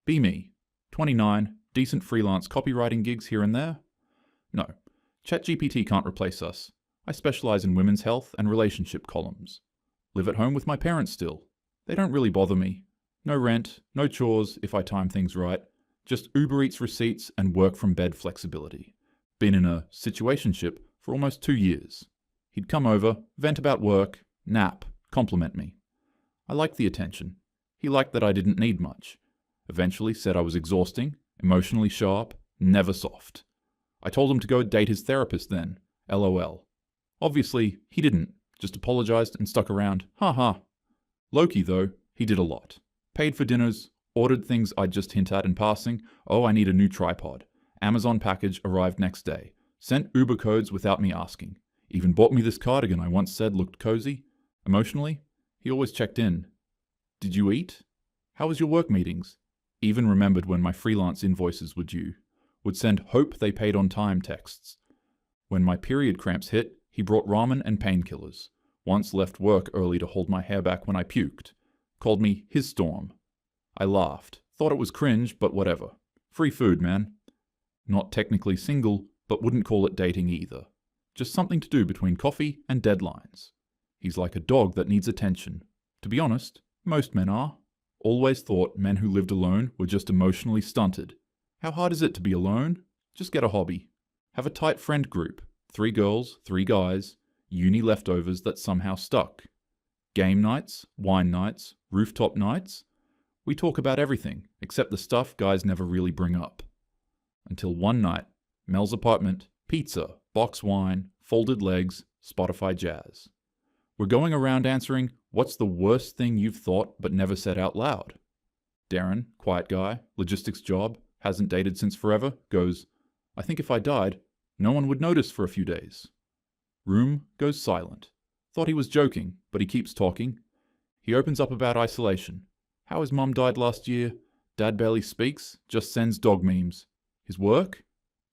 Be me. 29, decent freelance copywriting gigs here and there? No. ChatGPT can't replace us. I specialize in women's health and relationship columns. Live at home with my parents still. They don't really bother me. No rent, no chores if I time things right. Just Uber Eats receipts and work from bed flexibility. Been in a situationship for almost 2 years. He'd come over, vent about work, nap, compliment me. I liked the attention. He liked that I didn't need much. Eventually said I was exhausting, emotionally sharp, never soft. I told him to go date his therapist then, LOL. Obviously, he didn't, just apologized and stuck around, haha. Low-key though, he did a lot. Paid for dinners, ordered things I'd just hint at in passing, oh I need a new tripod. Amazon package arrived next day. Sent Uber codes without me asking. Even bought me this cardigan I once said looked cozy. Emotionally, he always checked in. Did you eat? How was your work meetings? Even remembered when my freelance invoices were due. Would send hope they paid on time texts. When my period cramps hit, he brought ramen and painkillers. Once left work early to hold my hair back when I puked. Called me his storm. I laughed. Thought it was cringe, but whatever. Free food, man. Not technically single, but wouldn't call it dating either. Just something to do between coffee and deadlines. He's like a dog that needs attention. To be honest, most men are. Always thought men who lived alone were just emotionally stunted. How hard is it to be alone? Just get a hobby. Have a tight friend group. 3 girls, 3 guys, uni leftovers that somehow stuck. Game nights, wine nights, rooftop nights. We talk about everything, except the stuff guys never really bring up. Until one night, Mel's apartment, pizza, box wine, folded legs, Spotify jazz. We're going around answering, what's the worst thing you've thought but never said out loud? Darren, quiet guy, logistics job, hasn't dated since forever, goes, I think if I died, no one would notice for a few days. Room goes silent. Thought he was joking, but he keeps talking. He opens up about isolation. How his mum died last year. Dad barely speaks, just sends dog memes. His work?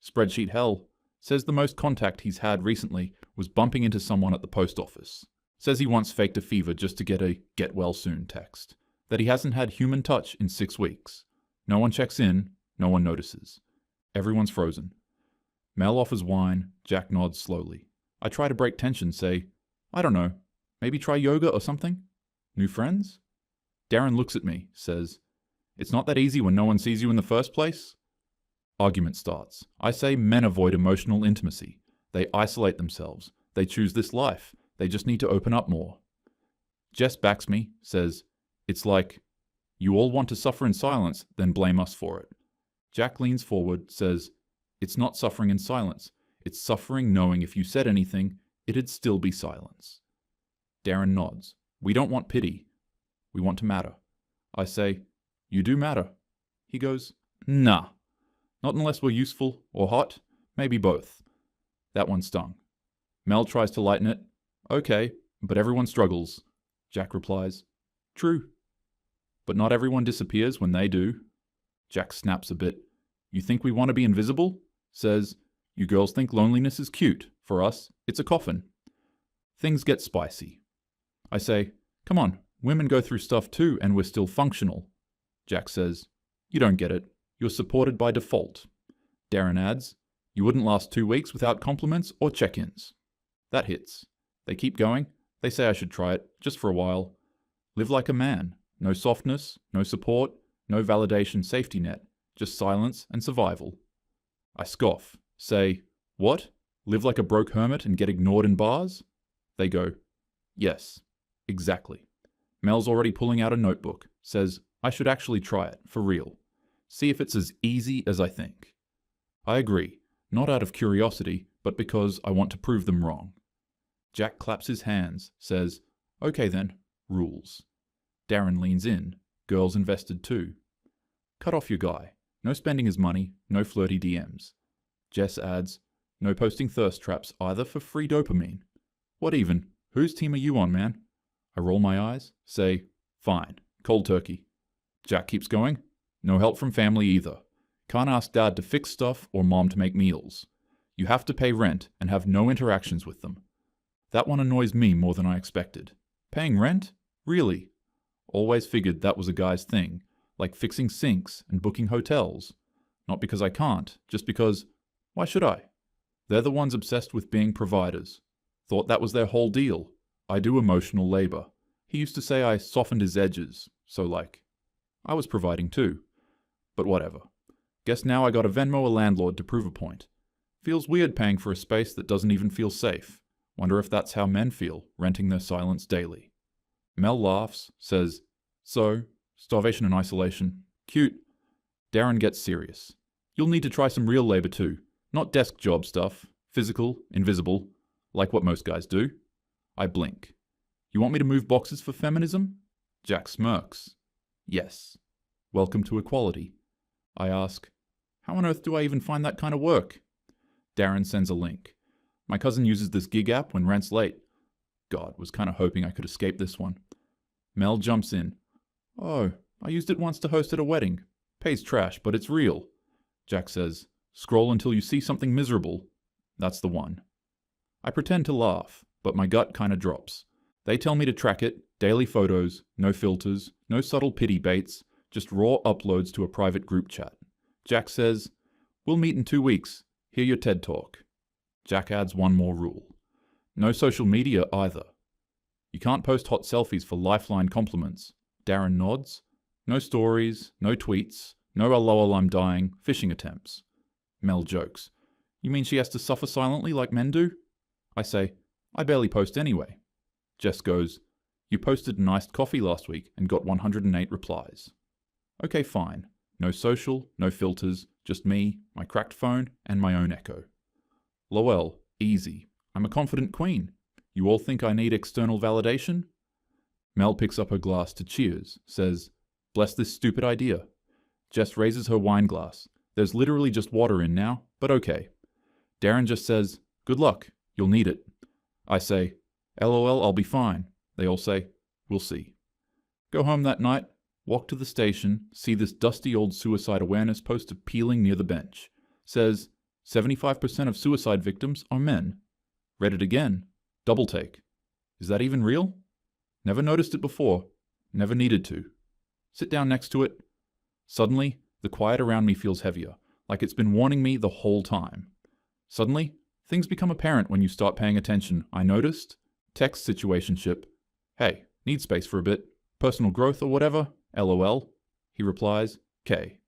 Spreadsheet hell. Says the most contact he's had recently was bumping into someone at the post office. Says he once faked a fever just to get a get well soon text. That he hasn't had human touch in 6 weeks. No one checks in, no one notices. Everyone's frozen. Mel offers wine, Jack nods slowly. I try to break tension, say, I don't know, maybe try yoga or something? New friends? Darren looks at me, says, it's not that easy when no one sees you in the first place? Argument starts. I say men avoid emotional intimacy. They isolate themselves. They choose this life. They just need to open up more. Jess backs me, says, it's like, you all want to suffer in silence, then blame us for it. Jack leans forward, says, it's not suffering in silence. It's suffering knowing if you said anything, it'd still be silence. Darren nods. We don't want pity. We want to matter. I say, you do matter. He goes, nah. Not unless we're useful or hot. Maybe both. That one stung. Mel tries to lighten it. Okay, but everyone struggles. Jack replies, true. But not everyone disappears when they do. Jack snaps a bit. You think we want to be invisible? Says, you girls think loneliness is cute. For us, it's a coffin. Things get spicy. I say, come on, women go through stuff too and we're still functional. Jack says, you don't get it. You're supported by default. Darren adds, you wouldn't last 2 weeks without compliments or check-ins. That hits. They keep going. They say I should try it, just for a while. Live like a man. No softness, no support, no validation safety net. Just silence and survival. I scoff. Say, what? Live like a broke hermit and get ignored in bars? They go, yes, exactly. Mel's already pulling out a notebook. Says, I should actually try it, for real. See if it's as easy as I think. I agree, not out of curiosity, but because I want to prove them wrong. Jack claps his hands, says, okay then, rules. Darren leans in, girls invested too. Cut off your guy. No spending his money, no flirty DMs. Jess adds, no posting thirst traps either for free dopamine. What even? Whose team are you on, man? I roll my eyes, say, fine, cold turkey. Jack keeps going. No help from family either. Can't ask dad to fix stuff or mom to make meals. You have to pay rent and have no interactions with them. That one annoys me more than I expected. Paying rent? Really? Always figured that was a guy's thing. like fixing sinks and booking hotels. Not because I can't, just because, why should I? They're the ones obsessed with being providers. Thought that was their whole deal. I do emotional labor. He used to say I softened his edges, so I was providing too. But whatever. Guess now I gotta Venmo a landlord to prove a point. Feels weird paying for a space that doesn't even feel safe. Wonder if that's how men feel, renting their silence daily. Mel laughs, says, so, starvation and isolation. Cute. Darren gets serious. You'll need to try some real labor too. Not desk job stuff. Physical, invisible, like what most guys do. I blink. You want me to move boxes for feminism? Jack smirks. Yes. Welcome to equality. I ask, how on earth do I even find that kind of work? Darren sends a link. My cousin uses this gig app when rent's late. God, was kind of hoping I could escape this one. Mel jumps in. Oh, I used it once to host at a wedding. Pays trash, but it's real. Jack says, scroll until you see something miserable. That's the one. I pretend to laugh, but my gut kind of drops. They tell me to track it, daily photos, no filters, no subtle pity baits, just raw uploads to a private group chat. Jack says, we'll meet in 2 weeks. Hear your TED Talk. Jack adds one more rule. No social media either. You can't post hot selfies for lifeline compliments. Darren nods. No stories, no tweets, no lol I'm dying, phishing attempts. Mel jokes. You mean she has to suffer silently like men do? I say, I barely post anyway. Jess goes, you posted an iced coffee last week and got 108 replies. Okay, fine. No social, no filters, just me, my cracked phone, and my own echo. Lowell, easy. I'm a confident queen. You all think I need external validation? Mel picks up her glass to cheers, says, bless this stupid idea. Jess raises her wine glass. There's literally just water in now, but okay. Darren just says, good luck, you'll need it. I say, LOL, I'll be fine. They all say, we'll see. Go home that night, walk to the station, see this dusty old suicide awareness poster peeling near the bench. Says, 75% of suicide victims are men. Read it again. Double take. Is that even real? Never noticed it before. Never needed to. Sit down next to it. Suddenly, the quiet around me feels heavier, like it's been warning me the whole time. Suddenly, things become apparent when you start paying attention. I noticed. Text situationship. Hey, need space for a bit. Personal growth or whatever. LOL. He replies, K.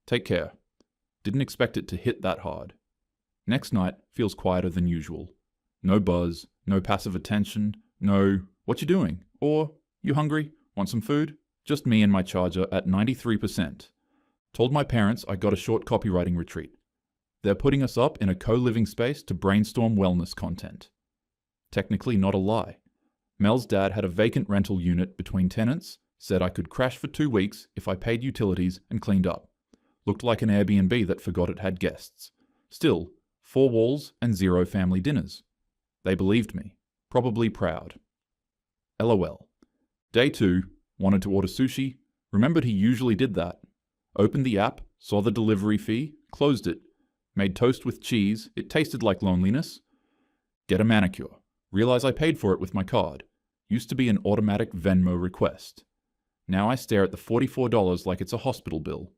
Take care. Didn't expect it to hit that hard. Next night feels quieter than usual. No buzz, no passive attention, no, what you doing? Or, you hungry? Want some food? Just me and my charger at 93%. Told my parents I got a short copywriting retreat. They're putting us up in a co-living space to brainstorm wellness content. Technically not a lie. Mel's dad had a vacant rental unit between tenants, said I could crash for 2 weeks if I paid utilities and cleaned up. Looked like an Airbnb that forgot it had guests. Still, 4 walls and 0 family dinners. They believed me. Probably proud. LOL. Day 2, wanted to order sushi, remembered he usually did that. Opened the app, saw the delivery fee, closed it. Made toast with cheese, it tasted like loneliness. Get a manicure. Realize I paid for it with my card. Used to be an automatic Venmo request. Now I stare at the $44 like it's a hospital bill.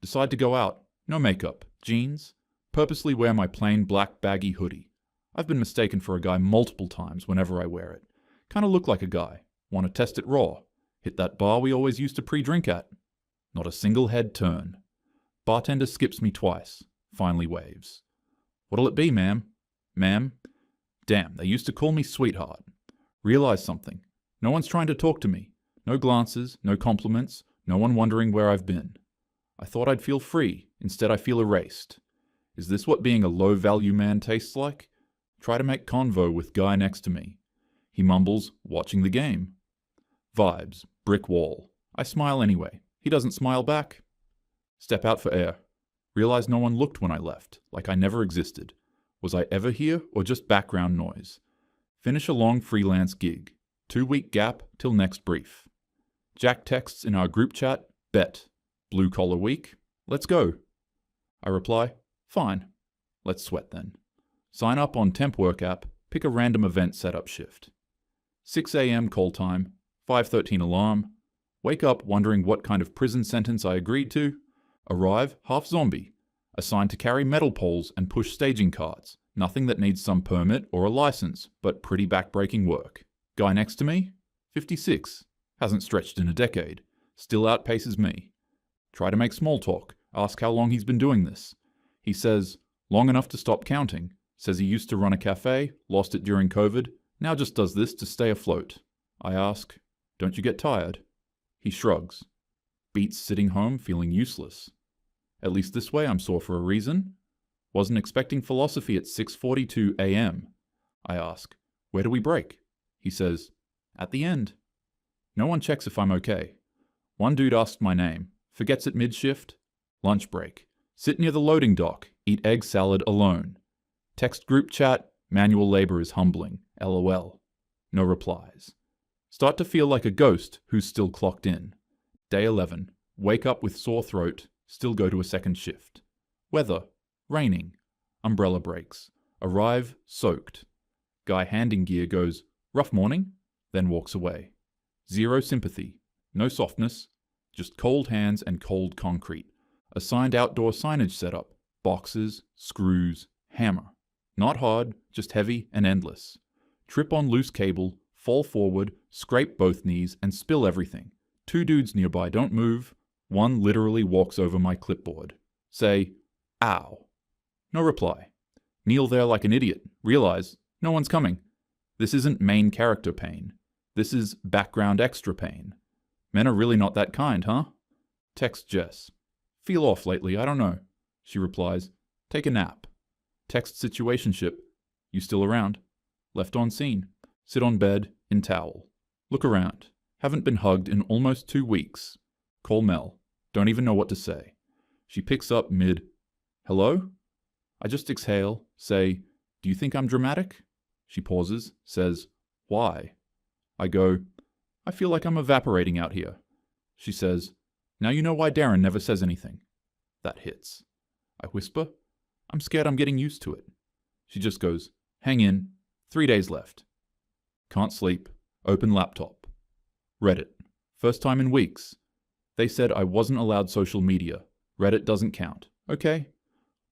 Decide to go out. No makeup. Jeans. Purposely wear my plain black baggy hoodie. I've been mistaken for a guy multiple times whenever I wear it. Kinda look like a guy. Want to test it raw. Hit that bar we always used to pre-drink at. Not a single head turn. Bartender skips me twice. Finally waves. What'll it be, ma'am? Ma'am? Damn, they used to call me sweetheart. Realize something. No one's trying to talk to me. No glances, no compliments, no one wondering where I've been. I thought I'd feel free. Instead I feel erased. Is this what being a low-value man tastes like? Try to make convo with guy next to me. He mumbles, watching the game. Vibes, brick wall. I smile anyway. He doesn't smile back. Step out for air. Realize no one looked when I left, like I never existed. Was I ever here, or just background noise? Finish a long freelance gig. 2-week gap till next brief. Jack texts in our group chat, bet. Blue collar week. Let's go. I reply, fine. Let's sweat then. Sign up on temp work app, pick a random event setup shift. 6 a.m. call time, 5:13 alarm. Wake up wondering what kind of prison sentence I agreed to. Arrive half zombie. Assigned to carry metal poles and push staging carts. Nothing that needs some permit or a license, but pretty backbreaking work. Guy next to me? 56. Hasn't stretched in a decade. Still outpaces me. Try to make small talk. Ask how long he's been doing this. He says, long enough to stop counting. Says he used to run a cafe, lost it during COVID, now just does this to stay afloat. I ask, don't you get tired? He shrugs. Beats sitting home feeling useless. At least this way I'm sore for a reason. Wasn't expecting philosophy at 6:42 a.m. I ask, where do we break? He says, at the end. No one checks if I'm okay. One dude asks my name, forgets it mid-shift. Lunch break. Sit near the loading dock, eat egg salad alone. Text group chat, manual labor is humbling, LOL. No replies. Start to feel like a ghost who's still clocked in. Day 11. Wake up with sore throat, still go to a second shift. Weather. Raining. Umbrella breaks. Arrive soaked. Guy handing gear goes, rough morning, then walks away. Zero sympathy. No softness. Just cold hands and cold concrete. Assigned outdoor signage setup. Boxes, screws, hammer. Not hard, just heavy and endless. Trip on loose cable, fall forward, scrape both knees, and spill everything. Two dudes nearby don't move. One literally walks over my clipboard. Say, ow. No reply. Kneel there like an idiot. Realize, no one's coming. This isn't main character pain. This is background extra pain. Men are really not that kind, huh? Text Jess. Feel off lately, I don't know. She replies, take a nap. Text situationship. You still around? Left on scene. Sit on bed, in towel. Look around. Haven't been hugged in almost 2 weeks. Call Mel. Don't even know what to say. She picks up mid, hello? I just exhale, say, do you think I'm dramatic? She pauses, says, why? I go, I feel like I'm evaporating out here. She says, now you know why Darren never says anything. That hits. I whisper, I'm scared I'm getting used to it. She just goes, hang in, 3 days left. Can't sleep, open laptop. Reddit, first time in weeks. They said I wasn't allowed social media. Reddit doesn't count. Okay.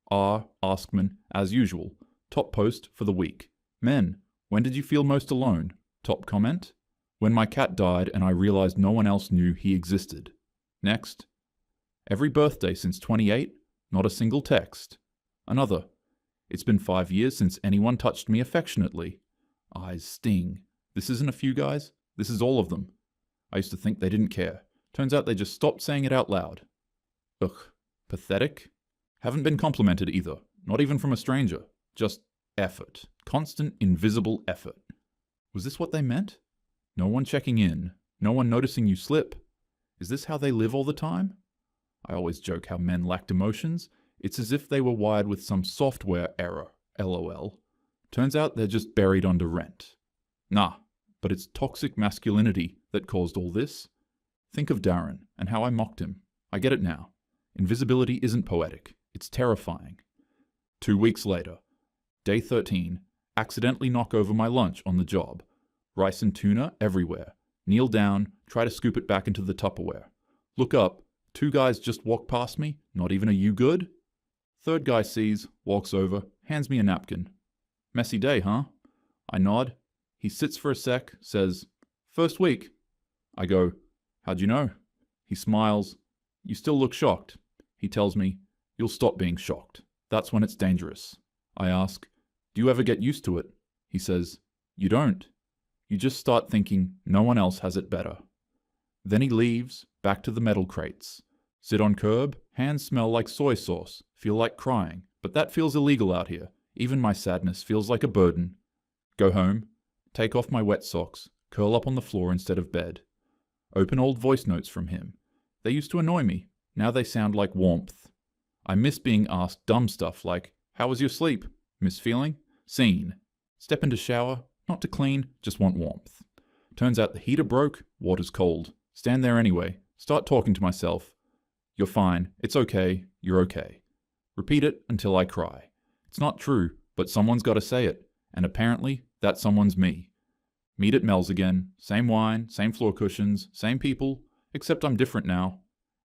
R. Askman, as usual. Top post for the week. Men, when did you feel most alone? Top comment. When my cat died and I realized no one else knew he existed. Next. Every birthday since 28, not a single text. Another. It's been 5 years since anyone touched me affectionately. Eyes sting. This isn't a few guys. This is all of them. I used to think they didn't care. Turns out they just stopped saying it out loud. Ugh. Pathetic. Haven't been complimented either. Not even from a stranger. Just effort. Constant, invisible effort. Was this what they meant? No one checking in. No one noticing you slip. Is this how they live all the time? I always joke how men lacked emotions. It's as if they were wired with some software error. LOL. Turns out they're just buried under rent. Nah, but it's toxic masculinity that caused all this. Think of Darren and how I mocked him. I get it now. Invisibility isn't poetic. It's terrifying. 2 weeks later. Day 13. Accidentally knock over my lunch on the job. Rice and tuna everywhere. Kneel down, try to scoop it back into the Tupperware. Look up. 2 guys just walk past me, not even a you good? Third guy sees, walks over, hands me a napkin. Messy day, huh? I nod. He sits for a sec, says, first week. I go, how'd you know? He smiles. You still look shocked. He tells me, you'll stop being shocked. That's when it's dangerous. I ask, do you ever get used to it? He says, you don't. You just start thinking no one else has it better. Then he leaves, back to the metal crates. Sit on curb, hands smell like soy sauce, feel like crying, but that feels illegal out here. Even my sadness feels like a burden. Go home, take off my wet socks, curl up on the floor instead of bed. Open old voice notes from him. They used to annoy me. Now they sound like warmth. I miss being asked dumb stuff like, how was your sleep? Miss feeling? Scene. Step into shower, not to clean, just want warmth. Turns out the heater broke, water's cold. Stand there anyway. Start talking to myself. You're fine. It's okay. You're okay. Repeat it until I cry. It's not true, but someone's got to say it. And apparently, that someone's me. Meet at Mel's again. Same wine, same floor cushions, same people, except I'm different now.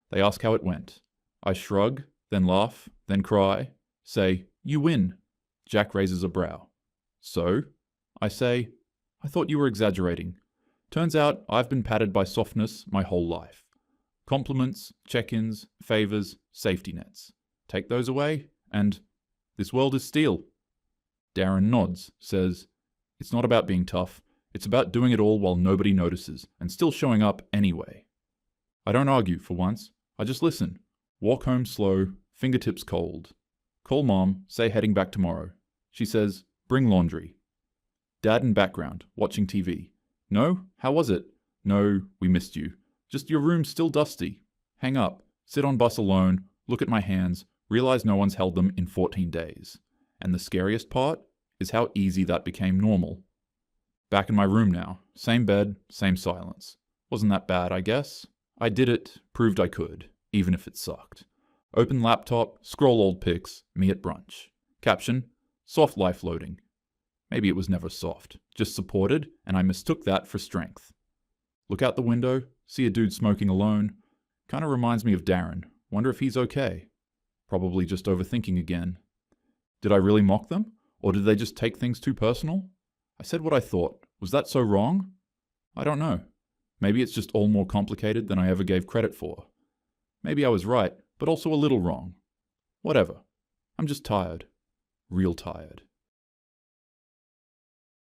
They ask how it went. I shrug, then laugh, then cry, say, "You win." Jack raises a brow. "So?" I say, "I thought you were exaggerating. Turns out I've been patted by softness my whole life. Compliments, check-ins, favors, safety nets. Take those away, and this world is steel." Darren nods, says, "It's not about being tough. It's about doing it all while nobody notices, and still showing up anyway." I don't argue for once. I just listen. Walk home slow, fingertips cold. Call Mom, say heading back tomorrow. She says, "Bring laundry." Dad in background, watching TV. "No? How was it?" "No, we missed you. Just your room's still dusty." Hang up, sit on bus alone, look at my hands, realize no one's held them in 14 days. And the scariest part is how easy that became normal. Back in my room now, same bed, same silence. Wasn't that bad, I guess. I did it, proved I could, even if it sucked. Open laptop, scroll old pics, me at brunch. Caption, "Soft life loading." Maybe it was never soft, just supported, and I mistook that for strength. Look out the window, see a dude smoking alone. Kinda reminds me of Darren. Wonder if he's okay. Probably just overthinking again. Did I really mock them? Or did they just take things too personal? I said what I thought. Was that so wrong? I don't know. Maybe it's just all more complicated than I ever gave credit for. Maybe I was right, but also a little wrong. Whatever. I'm just tired. Real tired.